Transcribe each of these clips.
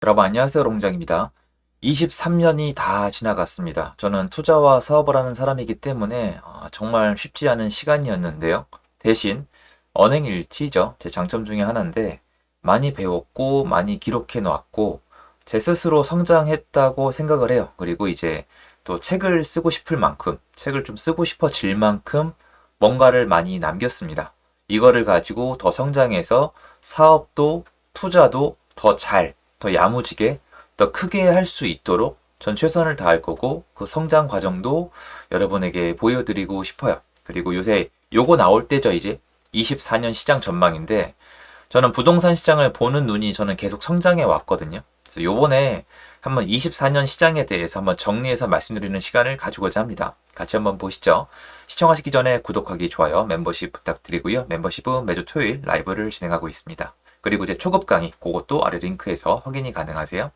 여러분 안녕하세요. 롱장입니다. 23년이 다 지나갔습니다. 저는 투자와 사업을 하는 사람이기 때문에 정말 쉽지 않은 시간이었는데요. 대신 언행일치죠. 제 장점 중에 하나인데 많이 배웠고 많이 기록해 놓았고 제 스스로 성장했다고 생각을 해요. 그리고 이제 또 책을 쓰고 싶을 만큼 책을 좀 쓰고 싶어질 만큼 뭔가를 많이 남겼습니다. 이거를 가지고 더 성장해서 사업도 투자도 더 야무지게, 더 크게 할 수 있도록 전 최선을 다할 거고 그 성장 과정도 여러분에게 보여드리고 싶어요. 그리고 요새 요거 나올 때죠, 이제 24년 시장 전망인데 저는 부동산 시장을 보는 눈이 저는 계속 성장해 왔거든요. 그래서 요번에 한번 24년 시장에 대해서 한번 정리해서 말씀드리는 시간을 가지고자 합니다. 같이 한번 보시죠. 시청하시기 전에 구독하기, 좋아요, 멤버십 부탁드리고요. 멤버십은 매주 토요일 라이브를 진행하고 있습니다. 그리고 이제 초급 강의, 그것도 아래 링크에서 확인이 가능하세요.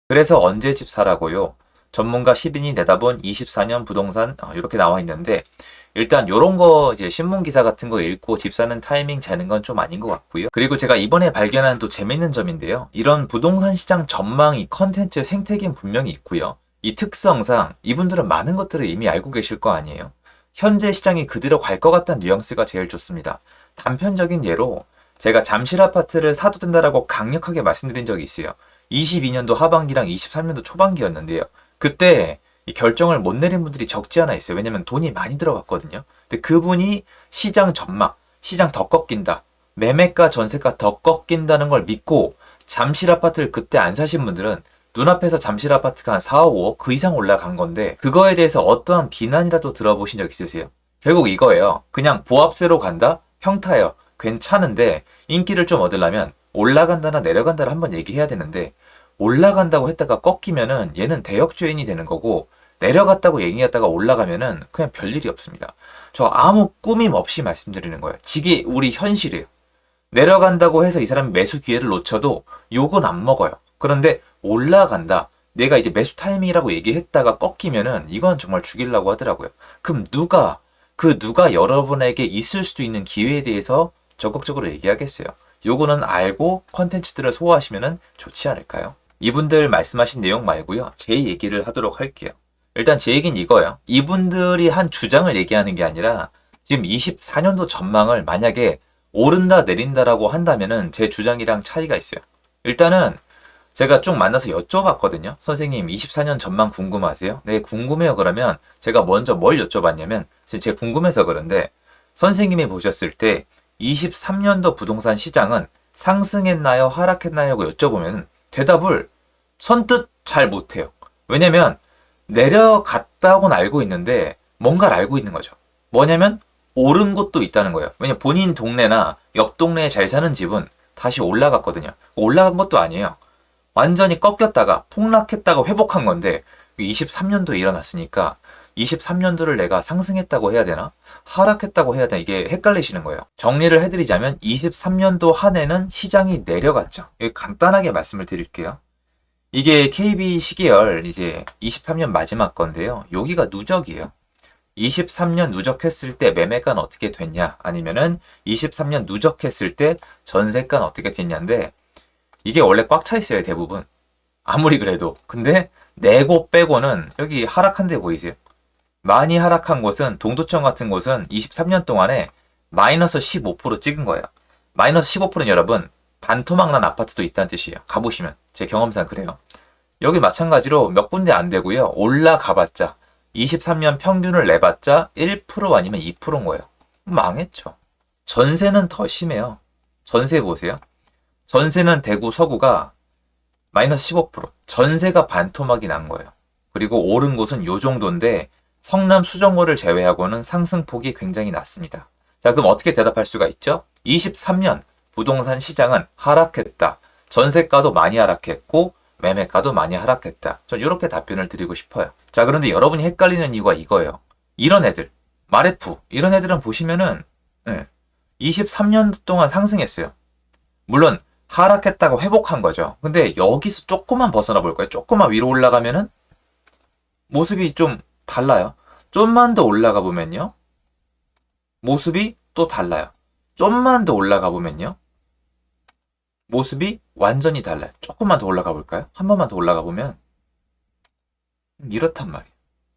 그래서 언제 집 사라고요? 전문가 10인이 내다본 24년 부동산 이렇게 나와 있는데 일단 요런 거 이제 신문 기사 같은 거 읽고 집 사는 타이밍 재는 건 좀 아닌 것 같고요. 그리고 제가 이번에 발견한 또 재밌는 점인데요. 이런 부동산 시장 전망이 컨텐츠 생태계는 분명히 있고요. 이 특성상 이분들은 많은 것들을 이미 알고 계실 거 아니에요. 현재 시장이 그대로 갈 것 같다는 뉘앙스가 제일 좋습니다. 단편적인 예로 제가 잠실 아파트를 사도 된다라고 강력하게 말씀드린 적이 있어요. 22년도 하반기랑 23년도 초반기였는데요. 그때 이 결정을 못 내린 분들이 적지 않아 있어요. 왜냐면 돈이 많이 들어갔거든요. 근데 그분이 시장 전망, 시장 더 꺾인다, 매매가 전세가 더 꺾인다는 걸 믿고 잠실 아파트를 그때 안 사신 분들은 눈앞에서 잠실 아파트가 한 4, 5억 그 이상 올라간 건데 그거에 대해서 어떠한 비난이라도 들어보신 적 있으세요? 결국 이거예요. 그냥 보합세로 간다? 평타예요. 괜찮은데 인기를 좀 얻으려면 올라간다나 내려간다를 한번 얘기해야 되는데 올라간다고 했다가 꺾이면은 얘는 대역죄인이 되는 거고 내려갔다고 얘기했다가 올라가면은 그냥 별일이 없습니다. 저 아무 꾸밈 없이 말씀드리는 거예요. 이게 우리 현실이에요. 내려간다고 해서 이 사람이 매수 기회를 놓쳐도 욕은 안 먹어요. 그런데 올라간다. 내가 이제 매수 타이밍이라고 얘기했다가 꺾이면은 이건 정말 죽이려고 하더라고요. 그럼 누가 여러분에게 있을 수도 있는 기회에 대해서 적극적으로 얘기하겠어요. 요거는 알고 컨텐츠들을 소화하시면 좋지 않을까요? 이분들 말씀하신 내용 말고요. 제 얘기를 하도록 할게요. 일단 제 얘기는 이거예요. 이분들이 한 주장을 얘기하는 게 아니라 지금 24년도 전망을 만약에 오른다 내린다라고 한다면은 제 주장이랑 차이가 있어요. 일단은 제가 쭉 만나서 여쭤봤거든요. 선생님 24년 전망 궁금하세요? 네, 궁금해요. 그러면 제가 먼저 뭘 여쭤봤냐면 제가 궁금해서 그런데 선생님이 보셨을 때 23년도 부동산 시장은 상승했나요? 하락했나요? 하고 여쭤보면 대답을 선뜻 잘 못해요. 왜냐면 내려갔다고는 알고 있는데 뭔가를 알고 있는 거죠. 뭐냐면 오른 곳도 있다는 거예요. 왜냐면 본인 동네나 옆 동네에 잘 사는 집은 다시 올라갔거든요. 올라간 것도 아니에요. 완전히 꺾였다가 폭락했다가 회복한 건데 23년도에 일어났으니까 23년도를 내가 상승했다고 해야 되나? 하락했다고 해야 되나? 이게 헷갈리시는 거예요. 정리를 해드리자면 23년도 한 해는 시장이 내려갔죠. 간단하게 말씀을 드릴게요. 이게 KB 시계열 이제 23년 마지막 건데요. 여기가 누적이에요. 23년 누적했을 때 매매가는 어떻게 됐냐? 아니면은 23년 누적했을 때 전세가는 어떻게 됐냐인데 이게 원래 꽉 차 있어요, 대부분. 아무리 그래도. 근데 내고 빼고는 여기 하락한 데 보이세요? 많이 하락한 곳은 동두천 같은 곳은 23년 동안에 마이너스 15% 찍은 거예요. 마이너스 15%는 여러분 반토막 난 아파트도 있다는 뜻이에요. 가보시면 제 경험상 그래요. 여기 마찬가지로 몇 군데 안 되고요. 올라가봤자 23년 평균을 내봤자 1% 아니면 2%인 거예요. 망했죠. 전세는 더 심해요. 전세 보세요. 전세는 대구 서구가 마이너스 15%. 전세가 반토막이 난 거예요. 그리고 오른 곳은 요 정도인데 성남 수정구를 제외하고는 상승폭이 굉장히 낮습니다. 자, 그럼 어떻게 대답할 수가 있죠? 23년 부동산 시장은 하락했다. 전세가도 많이 하락했고 매매가도 많이 하락했다. 전 이렇게 답변을 드리고 싶어요. 자, 그런데 여러분이 헷갈리는 이유가 이거예요. 이런 애들, 마레프 이런 애들은 보시면은 23년 동안 상승했어요. 물론 하락했다가 회복한 거죠. 근데 여기서 조금만 벗어나 볼 거예요. 조금만 위로 올라가면은 모습이 좀 달라요. 좀만 더 올라가 보면요. 모습이 또 달라요. 좀만 더 올라가 보면요. 모습이 완전히 달라요. 조금만 더 올라가 볼까요? 한 번만 더 올라가 보면 이렇단 말이에요.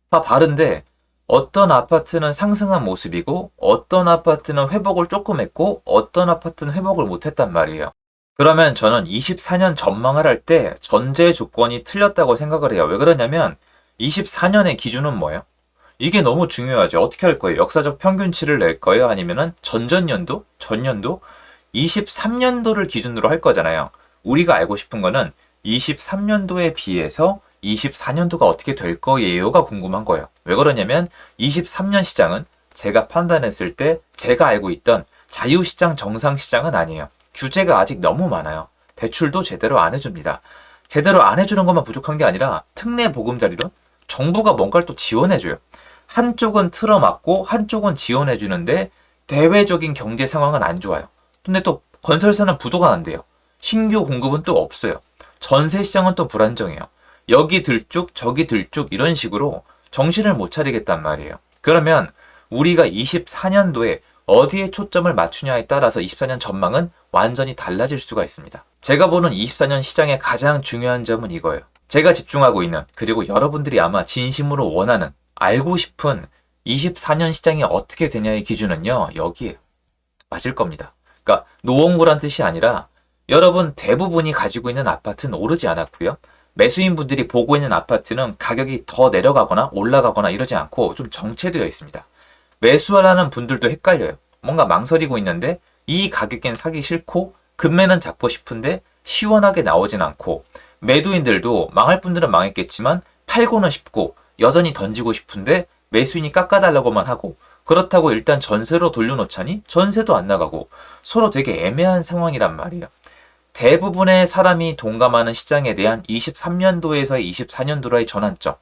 다 다른데 어떤 아파트는 상승한 모습이고 어떤 아파트는 회복을 조금 했고 어떤 아파트는 회복을 못했단 말이에요. 그러면 저는 24년 전망을 할 때 전제 조건이 틀렸다고 생각을 해요. 왜 그러냐면 24년의 기준은 뭐예요? 이게 너무 중요하죠. 어떻게 할 거예요? 역사적 평균치를 낼 거예요? 아니면은 전전년도? 전년도? 23년도를 기준으로 할 거잖아요. 우리가 알고 싶은 거는 23년도에 비해서 24년도가 어떻게 될 거예요가 궁금한 거예요. 왜 그러냐면 23년 시장은 제가 판단했을 때 제가 알고 있던 자유시장 정상시장은 아니에요. 규제가 아직 너무 많아요. 대출도 제대로 안 해줍니다. 제대로 안 해주는 것만 부족한 게 아니라 특례 보금자리론? 정부가 뭔가를 또 지원해줘요. 한쪽은 틀어막고 한쪽은 지원해주는데 대외적인 경제 상황은 안 좋아요. 근데 또 건설사는 부도가 난대요. 신규 공급은 또 없어요. 전세 시장은 또 불안정해요. 여기 들쭉 저기 들쭉 이런 식으로 정신을 못 차리겠단 말이에요. 그러면 우리가 24년도에 어디에 초점을 맞추냐에 따라서 24년 전망은 완전히 달라질 수가 있습니다. 제가 보는 24년 시장의 가장 중요한 점은 이거예요. 제가 집중하고 있는, 그리고 여러분들이 아마 진심으로 원하는, 알고 싶은 24년 시장이 어떻게 되냐의 기준은요, 여기에요. 맞을 겁니다. 그러니까 노원구란 뜻이 아니라 여러분 대부분이 가지고 있는 아파트는 오르지 않았고요. 매수인분들이 보고 있는 아파트는 가격이 더 내려가거나 올라가거나 이러지 않고 좀 정체되어 있습니다. 매수하라는 분들도 헷갈려요. 뭔가 망설이고 있는데 이 가격엔 사기 싫고 금매는 잡고 싶은데 시원하게 나오진 않고, 매도인들도 망할 분들은 망했겠지만 팔고는 싶고 여전히 던지고 싶은데 매수인이 깎아달라고만 하고, 그렇다고 일단 전세로 돌려놓자니 전세도 안 나가고 서로 되게 애매한 상황이란 말이에요. 대부분의 사람이 동감하는 시장에 대한 23년도에서의 24년도로의 전환점,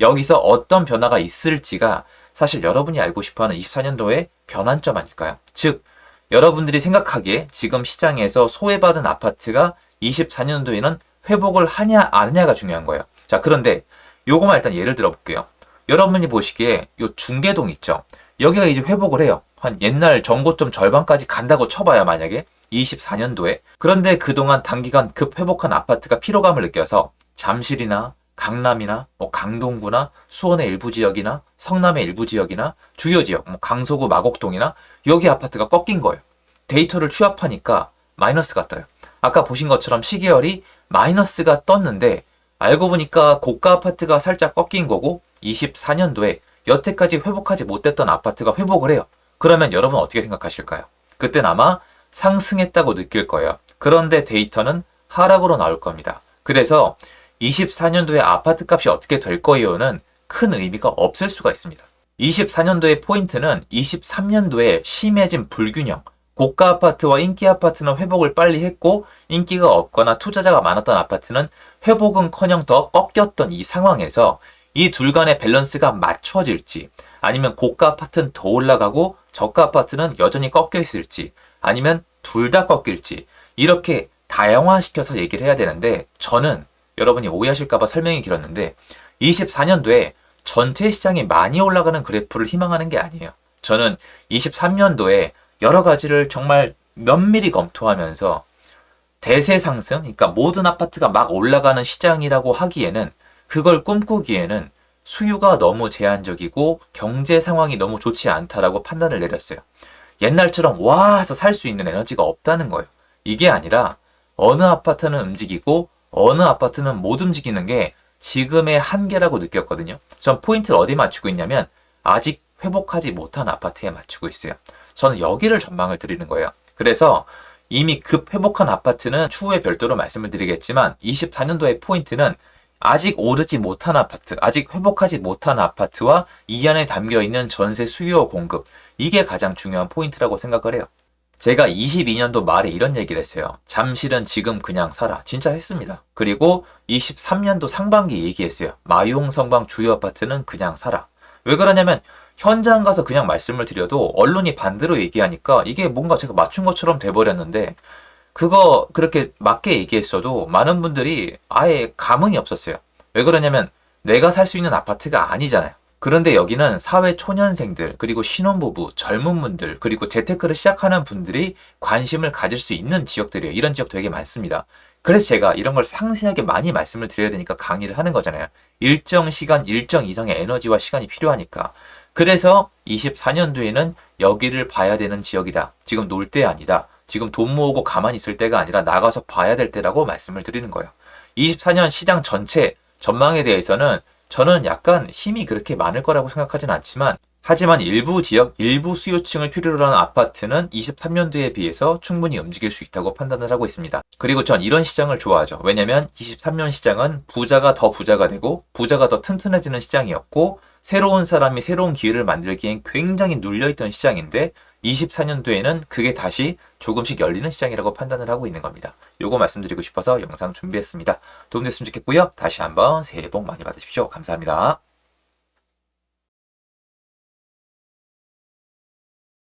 여기서 어떤 변화가 있을지가 사실 여러분이 알고 싶어하는 24년도의 변환점 아닐까요? 즉, 여러분들이 생각하기에 지금 시장에서 소외받은 아파트가 24년도에는 회복을 하냐 안 하냐가 중요한 거예요. 자, 그런데 요거만 일단 예를 들어 볼게요. 여러분이 보시기에 요 중계동 있죠? 여기가 이제 회복을 해요. 한 옛날 전고점 절반까지 간다고 쳐봐야 만약에 24년도에. 그런데 그동안 단기간 급 회복한 아파트가 피로감을 느껴서 잠실이나 강남이나 강동구나 수원의 일부 지역이나 성남의 일부 지역이나 주요 지역 강서구 마곡동이나 여기 아파트가 꺾인 거예요. 데이터를 취합하니까 마이너스가 떠요. 아까 보신 것처럼 시계열이 마이너스가 떴는데 알고 보니까 고가 아파트가 살짝 꺾인 거고 24년도에 여태까지 회복하지 못했던 아파트가 회복을 해요. 그러면 여러분 어떻게 생각하실까요? 그땐 아마 상승했다고 느낄 거예요. 그런데 데이터는 하락으로 나올 겁니다. 그래서 24년도에 아파트 값이 어떻게 될 거예요는 큰 의미가 없을 수가 있습니다. 24년도의 포인트는 23년도에 심해진 불균형, 고가 아파트와 인기 아파트는 회복을 빨리 했고 인기가 없거나 투자자가 많았던 아파트는 회복은커녕 더 꺾였던 이 상황에서 이 둘 간의 밸런스가 맞춰질지, 아니면 고가 아파트는 더 올라가고 저가 아파트는 여전히 꺾여 있을지, 아니면 둘 다 꺾일지, 이렇게 다양화시켜서 얘기를 해야 되는데, 저는 여러분이 오해하실까봐 설명이 길었는데 24년도에 전체 시장이 많이 올라가는 그래프를 희망하는 게 아니에요. 저는 23년도에 여러 가지를 정말 면밀히 검토하면서 대세 상승, 그러니까 모든 아파트가 막 올라가는 시장이라고 하기에는, 그걸 꿈꾸기에는 수요가 너무 제한적이고 경제 상황이 너무 좋지 않다라고 판단을 내렸어요. 옛날처럼 와 해서 살 수 있는 에너지가 없다는 거예요. 이게 아니라 어느 아파트는 움직이고 어느 아파트는 못 움직이는 게 지금의 한계라고 느꼈거든요. 전 포인트를 어디 맞추고 있냐면 아직 회복하지 못한 아파트에 맞추고 있어요. 저는 여기를 전망을 드리는 거예요. 그래서 이미 급 회복한 아파트는 추후에 별도로 말씀을 드리겠지만 24년도의 포인트는 아직 오르지 못한 아파트, 아직 회복하지 못한 아파트와 이 안에 담겨있는 전세 수요 공급, 이게 가장 중요한 포인트라고 생각을 해요. 제가 22년도 말에 이런 얘기를 했어요. 잠실은 지금 그냥 사라. 진짜 했습니다. 그리고 23년도 상반기에 얘기했어요. 마용 성방 주요 아파트는 그냥 사라. 왜 그러냐면 현장 가서 그냥 말씀을 드려도 언론이 반대로 얘기하니까 이게 뭔가 제가 맞춘 것처럼 돼버렸는데, 그거 그렇게 맞게 얘기했어도 많은 분들이 아예 감흥이 없었어요. 왜 그러냐면 내가 살 수 있는 아파트가 아니잖아요. 그런데 여기는 사회 초년생들, 그리고 신혼부부, 젊은 분들, 그리고 재테크를 시작하는 분들이 관심을 가질 수 있는 지역들이에요. 이런 지역 되게 많습니다. 그래서 제가 이런 걸 상세하게 많이 말씀을 드려야 되니까 강의를 하는 거잖아요. 일정 시간, 일정 이상의 에너지와 시간이 필요하니까. 그래서 24년도에는 여기를 봐야 되는 지역이다. 지금 놀 때 아니다. 지금 돈 모으고 가만히 있을 때가 아니라 나가서 봐야 될 때라고 말씀을 드리는 거예요. 24년 시장 전체 전망에 대해서는 저는 약간 힘이 그렇게 많을 거라고 생각하진 않지만, 하지만 일부 지역, 일부 수요층을 필요로 하는 아파트는 23년도에 비해서 충분히 움직일 수 있다고 판단을 하고 있습니다. 그리고 전 이런 시장을 좋아하죠. 왜냐면 23년 시장은 부자가 더 부자가 되고 부자가 더 튼튼해지는 시장이었고, 새로운 사람이 새로운 기회를 만들기엔 굉장히 눌려있던 시장인데 24년도에는 그게 다시 조금씩 열리는 시장이라고 판단을 하고 있는 겁니다. 요거 말씀드리고 싶어서 영상 준비했습니다. 도움됐으면 좋겠고요. 다시 한번 새해 복 많이 받으십시오. 감사합니다.